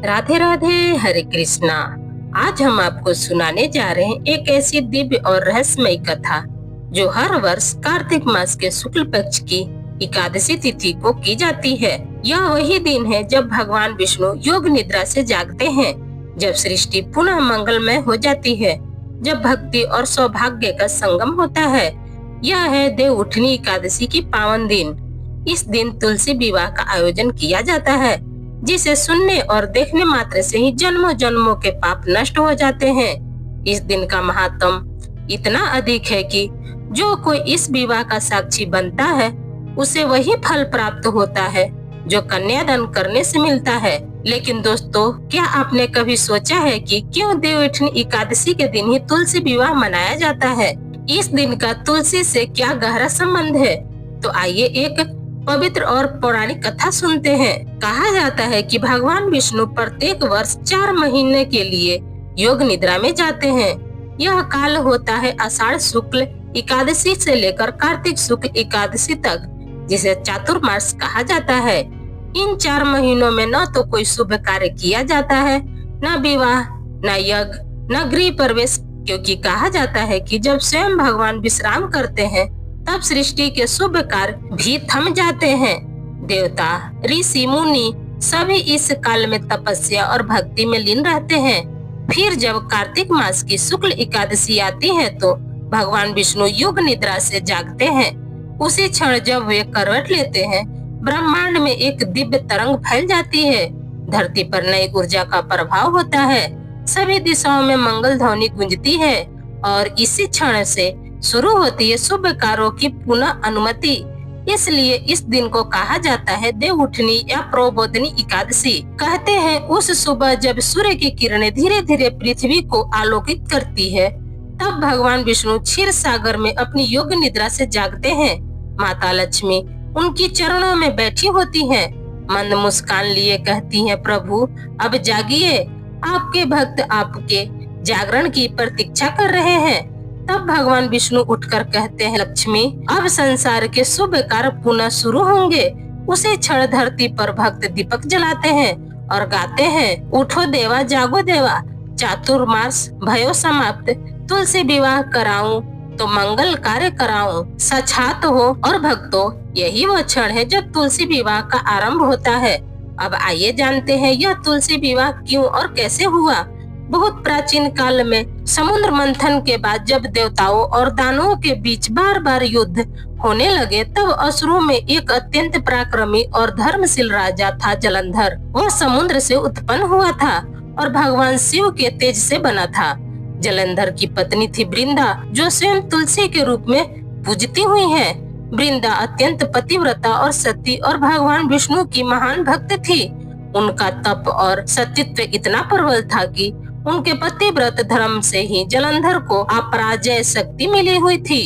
राधे राधे, हरे कृष्णा। आज हम आपको सुनाने जा रहे हैं एक ऐसी दिव्य और रहस्यमयी कथा जो हर वर्ष कार्तिक मास के शुक्ल पक्ष की एकादशी तिथि को की जाती है। यह वही दिन है जब भगवान विष्णु योग निद्रा से जागते हैं, जब सृष्टि पुनः मंगलमय हो जाती है, जब भक्ति और सौभाग्य का संगम होता है। यह है देव उठनी एकादशी की पावन दिन। इस दिन तुलसी विवाह का आयोजन किया जाता है, जिसे सुनने और देखने मात्र से ही जन्मों जन्मों के पाप नष्ट हो जाते हैं। इस दिन का महात्म इतना अधिक है कि जो कोई इस विवाह का साक्षी बनता है, उसे वही फल प्राप्त होता है जो कन्यादान करने से मिलता है। लेकिन दोस्तों, क्या आपने कभी सोचा है कि क्यों देवउठनी एकादशी के दिन ही तुलसी विवाह मनाया जाता है? इस दिन का तुलसी से क्या गहरा संबंध है? तो आइए एक पवित्र और पौराणिक कथा सुनते हैं। कहा जाता है कि भगवान विष्णु प्रत्येक वर्ष 4 महीने के लिए योग निद्रा में जाते हैं। यह काल होता है आषाढ़ शुक्ल एकादशी से लेकर कार्तिक शुक्ल एकादशी तक, जिसे चातुर्मास कहा जाता है। इन 4 महीनों में न तो कोई शुभ कार्य किया जाता है, न विवाह, न यज्ञ, न गृह प्रवेश, क्योंकि कहा जाता है कि जब स्वयं भगवान विश्राम करते हैं तब सृष्टि के शुभ कार्य भी थम जाते हैं। देवता, ऋषि, मुनि सभी इस काल में तपस्या और भक्ति में लीन रहते हैं। फिर जब कार्तिक मास की शुक्ल एकादशी आती है तो भगवान विष्णु योग निद्रा से जागते हैं। उसी क्षण जब वे करवट लेते हैं, ब्रह्मांड में एक दिव्य तरंग फैल जाती है। धरती पर नई ऊर्जा का प्रभाव होता है, सभी दिशाओं में मंगल ध्वनि गूंजती है और इसी क्षण से शुरू होती है शुभ कार्यों की पुनः अनुमति। इसलिए इस दिन को कहा जाता है देव उठनी या प्रबोधनी एकादशी। कहते हैं उस सुबह जब सूर्य की किरणें धीरे धीरे पृथ्वी को आलोकित करती है, तब भगवान विष्णु क्षीर सागर में अपनी योग निद्रा से जागते हैं। माता लक्ष्मी उनकी चरणों में बैठी होती हैं, मंद मुस्कान लिए कहती हैं, प्रभु अब जागिए, आपके भक्त आपके जागरण की प्रतीक्षा कर रहे हैं। तब भगवान विष्णु उठकर कहते हैं, लक्ष्मी अब संसार के शुभ कार्य पुनः शुरू होंगे। उसी क्षण धरती पर भक्त दीपक जलाते हैं और गाते हैं, उठो देवा जागो देवा, चातुर्मास भयो समाप्त, तुलसी विवाह कराऊं तो मंगल कार्य कराऊं, सछात हो। और भक्तों, यही वो क्षण है जब तुलसी विवाह का आरंभ होता है। अब आइए जानते हैं यह तुलसी विवाह क्यों और कैसे हुआ। बहुत प्राचीन काल में समुद्र मंथन के बाद जब देवताओं और दानवों के बीच बार बार युद्ध होने लगे, तब असुरों में एक अत्यंत पराक्रमी और धर्मशील राजा था जलंधर। वह समुद्र से उत्पन्न हुआ था और भगवान शिव के तेज से बना था। जलंधर की पत्नी थी वृंदा, जो स्वयं तुलसी के रूप में पूजती हुई है। वृंदा अत्यंत पतिव्रता और सती और भगवान विष्णु की महान भक्त थी। उनका तप और सतीत्व इतना प्रबल था कि उनके पतिव्रत धर्म से ही जलंधर को अपराजय शक्ति मिली हुई थी।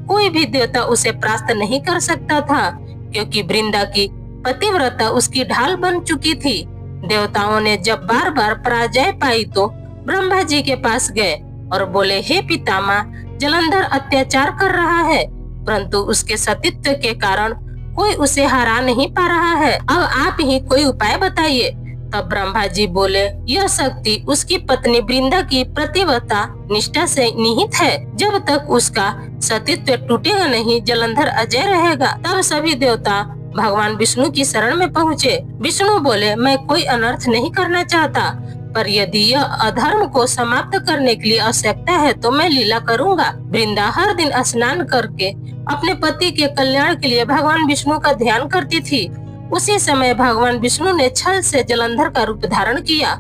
कोई भी देवता उसे परास्त नहीं कर सकता था, क्योंकि वृंदा की पतिव्रता उसकी ढाल बन चुकी थी। देवताओं ने जब बार बार पराजय पाई तो ब्रह्मा जी के पास गए और बोले, हे पितामह, जलंधर अत्याचार कर रहा है, परंतु उसके सतीत्व के कारण कोई उसे हरा नहीं पा रहा है। अब आप ही कोई उपाय बताइए। तब ब्रह्मा जी बोले, यह शक्ति उसकी पत्नी वृंदा की प्रतिव्रता निष्ठा से निहित है। जब तक उसका सतीत्व टूटेगा नहीं, जलंधर अजय रहेगा। तब सभी देवता भगवान विष्णु की शरण में पहुँचे। विष्णु बोले, मैं कोई अनर्थ नहीं करना चाहता, पर यदि यह अधर्म को समाप्त करने के लिए आवश्यकता है तो मैं लीला करूंगा। वृंदा हर दिन स्नान करके अपने पति के कल्याण के लिए भगवान विष्णु का ध्यान करती थी। उसी समय भगवान विष्णु ने छल से जलंधर का रूप धारण किया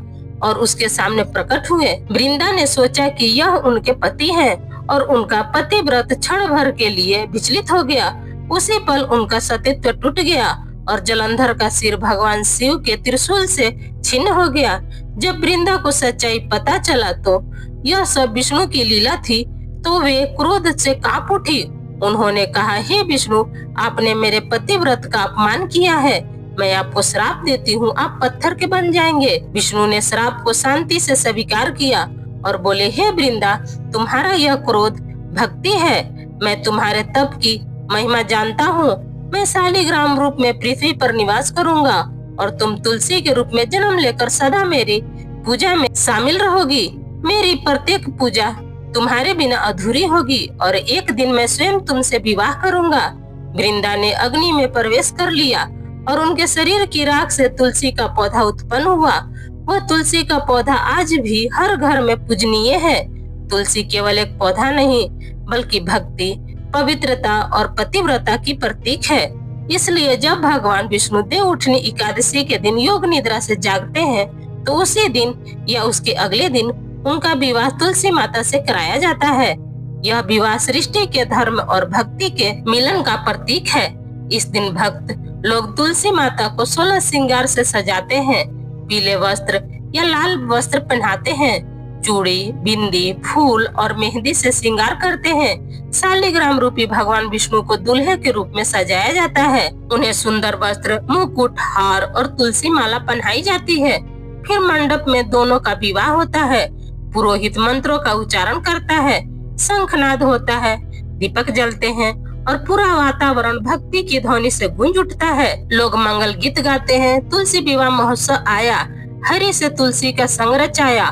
और उसके सामने प्रकट हुए। वृंदा ने सोचा कि यह उनके पति हैं और उनका पतिव्रत क्षण भर के लिए विचलित हो गया। उसी पल उनका सतीत्व टूट गया और जलंधर का सिर भगवान शिव के त्रिशूल से छिन्न हो गया। जब वृंदा को सच्चाई पता चला तो यह सब विष्णु की लीला थी, तो वे क्रोध से कांप उठी। उन्होंने कहा, हे विष्णु, आपने मेरे पतिव्रत का अपमान किया है, मैं आपको श्राप देती हूँ, आप पत्थर के बन जाएंगे। विष्णु ने श्राप को शांति से स्वीकार किया और बोले, हे वृंदा, तुम्हारा यह क्रोध भक्ति है। मैं तुम्हारे तप की महिमा जानता हूँ। मैं शालिग्राम रूप में पृथ्वी पर निवास करूंगा और तुम तुलसी के रूप में जन्म लेकर सदा मेरी पूजा में शामिल रहोगी। मेरी प्रत्येक पूजा तुम्हारे बिना अधूरी होगी और एक दिन मैं स्वयं तुमसे विवाह करूंगा। वृंदा ने अग्नि में प्रवेश कर लिया और उनके शरीर की राख से तुलसी का पौधा उत्पन्न हुआ। वह तुलसी का पौधा आज भी हर घर में पूजनीय है। तुलसी केवल एक पौधा नहीं बल्कि भक्ति, पवित्रता और पतिव्रता की प्रतीक है। इसलिए जब भगवान विष्णु देवउठनी एकादशी के दिन योग निद्रा से जागते हैं तो उसी दिन या उसके अगले दिन उनका विवाह तुलसी माता से कराया जाता है। यह विवाह सृष्टि के धर्म और भक्ति के मिलन का प्रतीक है। इस दिन भक्त लोग तुलसी माता को 16 श्रृंगार से सजाते हैं। पीले वस्त्र या लाल वस्त्र पहनाते हैं, चूड़ी, बिंदी, फूल और मेहंदी से श्रृंगार करते हैं। शालिग्राम रूपी भगवान विष्णु को दूल्हे के रूप में सजाया जाता है। उन्हें सुंदर वस्त्र, मुकुट, हार और तुलसी माला पहनाई जाती है। फिर मंडप में दोनों का विवाह होता है। पुरोहित मंत्रों का उच्चारण करता है, शंखनाद होता है, दीपक जलते हैं और पूरा वातावरण भक्ति की ध्वनि से गूंज उठता है। लोग मंगल गीत गाते हैं। तुलसी विवाह महोत्सव आया, हरि से तुलसी का संग रचाया।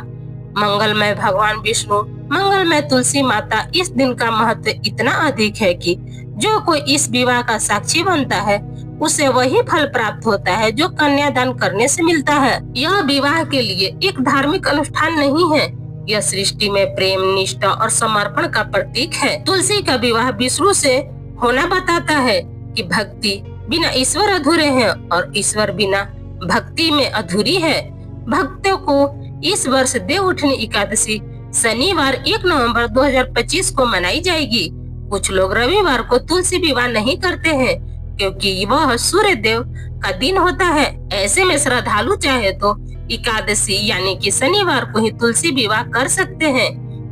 मंगलमय भगवान विष्णु, मंगलमय तुलसी माता। इस दिन का महत्व इतना अधिक है कि जो कोई इस विवाह का साक्षी बनता है उसे वही फल प्राप्त होता है जो कन्यादान करने से मिलता है। यह विवाह के लिए एक धार्मिक अनुष्ठान नहीं है, यह सृष्टि में प्रेम, निष्ठा और समर्पण का प्रतीक है। तुलसी का विवाह विष्णु से होना बताता है कि भक्ति बिना ईश्वर अधूरे हैं और ईश्वर बिना भक्ति में अधूरी है। भक्तों को इस वर्ष देवउठनी एकादशी शनिवार 1 नवंबर 2025 को मनाई जाएगी। कुछ लोग रविवार को तुलसी विवाह नहीं करते हैं क्योंकि वह सूर्य देव का दिन होता है। ऐसे में श्रद्धालु चाहे तो एकादशी यानी कि शनिवार को ही तुलसी विवाह कर सकते हैं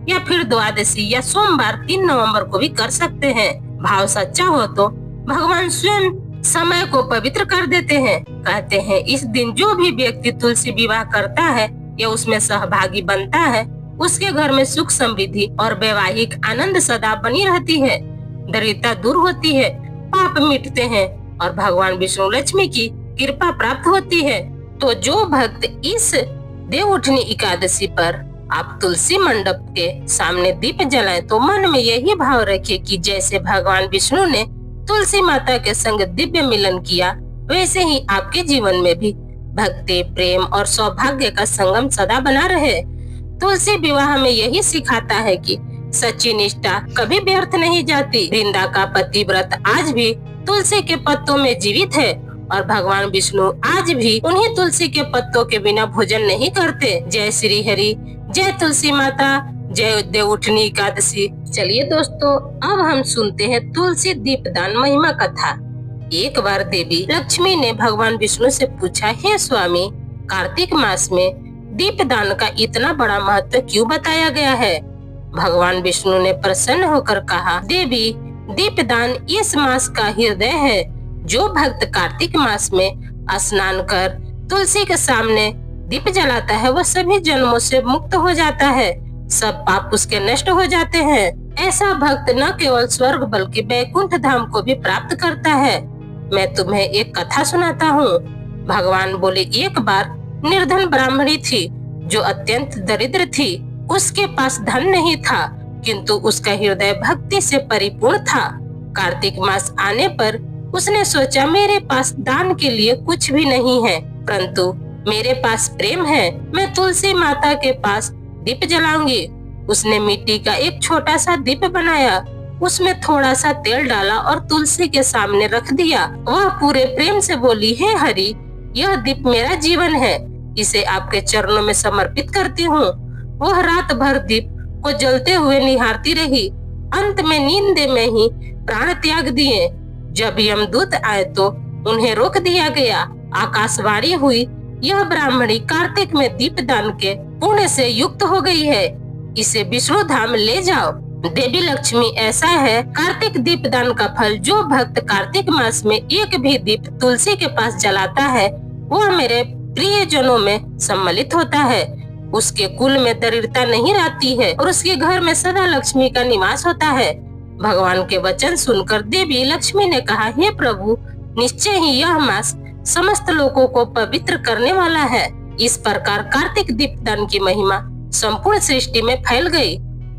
या फिर द्वादशी या सोमवार 3 नवंबर को भी कर सकते हैं। भाव सच्चा हो तो भगवान स्वयं समय को पवित्र कर देते हैं। कहते हैं इस दिन जो भी व्यक्ति तुलसी विवाह करता है या उसमें सहभागी बनता है उसके घर में सुख, समृद्धि और वैवाहिक आनंद सदा बनी रहती है। दरिद्रता दूर होती है, पाप मिटते हैं और भगवान विष्णु लक्ष्मी की कृपा प्राप्त होती है। तो जो भक्त इस देवउठनी एकादशी पर आप तुलसी मंडप के सामने दीप जलाएं तो मन में यही भाव रखें कि जैसे भगवान विष्णु ने तुलसी माता के संग दिव्य मिलन किया वैसे ही आपके जीवन में भी भक्ति, प्रेम और सौभाग्य का संगम सदा बना रहे। तुलसी विवाह में यही सिखाता है कि सच्ची निष्ठा कभी व्यर्थ नहीं जाती। वृंदा का पतिव्रत आज भी तुलसी के पत्तों में जीवित है और भगवान विष्णु आज भी उन्हीं तुलसी के पत्तों के बिना भोजन नहीं करते। जय श्री हरि, जय तुलसी माता, जय देवउठनी एकादशी। चलिए दोस्तों, अब हम सुनते हैं तुलसी दीपदान महिमा कथा। एक बार देवी लक्ष्मी ने भगवान विष्णु से पूछा, हे स्वामी, कार्तिक मास में दीपदान का इतना बड़ा महत्व क्यों बताया गया है? भगवान विष्णु ने प्रसन्न होकर कहा, देवी, दीपदान इस मास का हृदय है। जो भक्त कार्तिक मास में स्नान कर तुलसी के सामने दीप जलाता है वह सभी जन्मों से मुक्त हो जाता है, सब पाप उसके नष्ट हो जाते हैं। ऐसा भक्त न केवल स्वर्ग बल्कि वैकुंठ धाम को भी प्राप्त करता है। मैं तुम्हें एक कथा सुनाता हूँ। भगवान बोले, एक बार निर्धन ब्राह्मणी थी जो अत्यंत दरिद्र थी। उसके पास धन नहीं था किंतु उसका हृदय भक्ति से परिपूर्ण था। कार्तिक मास आने पर उसने सोचा, मेरे पास दान के लिए कुछ भी नहीं है परंतु मेरे पास प्रेम है, मैं तुलसी माता के पास दीप जलाऊंगी। उसने मिट्टी का एक छोटा सा दीप बनाया, उसमें थोड़ा सा तेल डाला और तुलसी के सामने रख दिया। वह पूरे प्रेम से बोली, हे हरि, यह दीप मेरा जीवन है, इसे आपके चरणों में समर्पित करती हूँ। वह रात भर दीप को जलते हुए निहारती रही। अंत में नींद में ही प्राण त्याग दिए। जब यमदूत आए तो उन्हें रोक दिया गया। आकाशवाणी हुई, यह ब्राह्मणी कार्तिक में दीपदान के पुण्य से युक्त हो गई है, इसे विष्णु धाम ले जाओ। देवी लक्ष्मी, ऐसा है, कार्तिक दीपदान का फल जो भक्त कार्तिक मास में एक भी दीप तुलसी के पास जलाता है वह मेरे प्रिय जनों में सम्मिलित होता है। उसके कुल में दरिद्रता नहीं रहती है और उसके घर में सदा लक्ष्मी का निवास होता है। भगवान के वचन सुनकर देवी लक्ष्मी ने कहा, हे प्रभु, निश्चय ही यह मास समस्त लोगों को पवित्र करने वाला है। इस प्रकार कार्तिक दीपदान की महिमा संपूर्ण सृष्टि में फैल गई।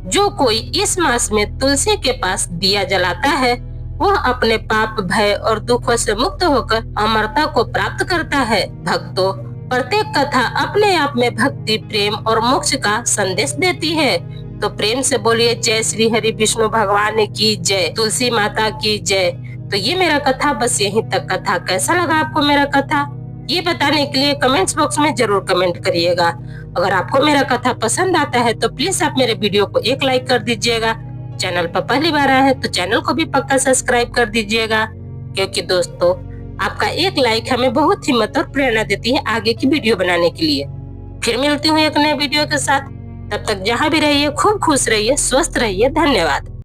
जो कोई इस मास में तुलसी के पास दिया जलाता है वह अपने पाप, भय और दुखों से मुक्त होकर अमरता को प्राप्त करता है। भक्तों, प्रत्येक कथा अपने आप में भक्ति, प्रेम और मोक्ष का संदेश देती है। तो प्रेम से बोलिए जय श्री हरि विष्णु भगवान की जय, तुलसी माता की जय। तो ये मेरा कथा बस यहीं तक कथा। कैसा लगा आपको मेरा कथा, ये बताने के लिए कमेंट्स बॉक्स में जरूर कमेंट करिएगा। अगर आपको मेरा कथा पसंद आता है तो प्लीज आप मेरे वीडियो को एक लाइक कर दीजिएगा। चैनल पर पहली बार आए हैं तो चैनल को भी पक्का सब्सक्राइब कर दीजिएगा, क्योंकि दोस्तों आपका एक लाइक हमें बहुत हिम्मत और प्रेरणा देती है आगे की वीडियो बनाने के लिए। फिर मिलती हूँ एक नए वीडियो के साथ। तब तक जहाँ भी रहिए खूब खुश रहिए, स्वस्थ रहिए। धन्यवाद।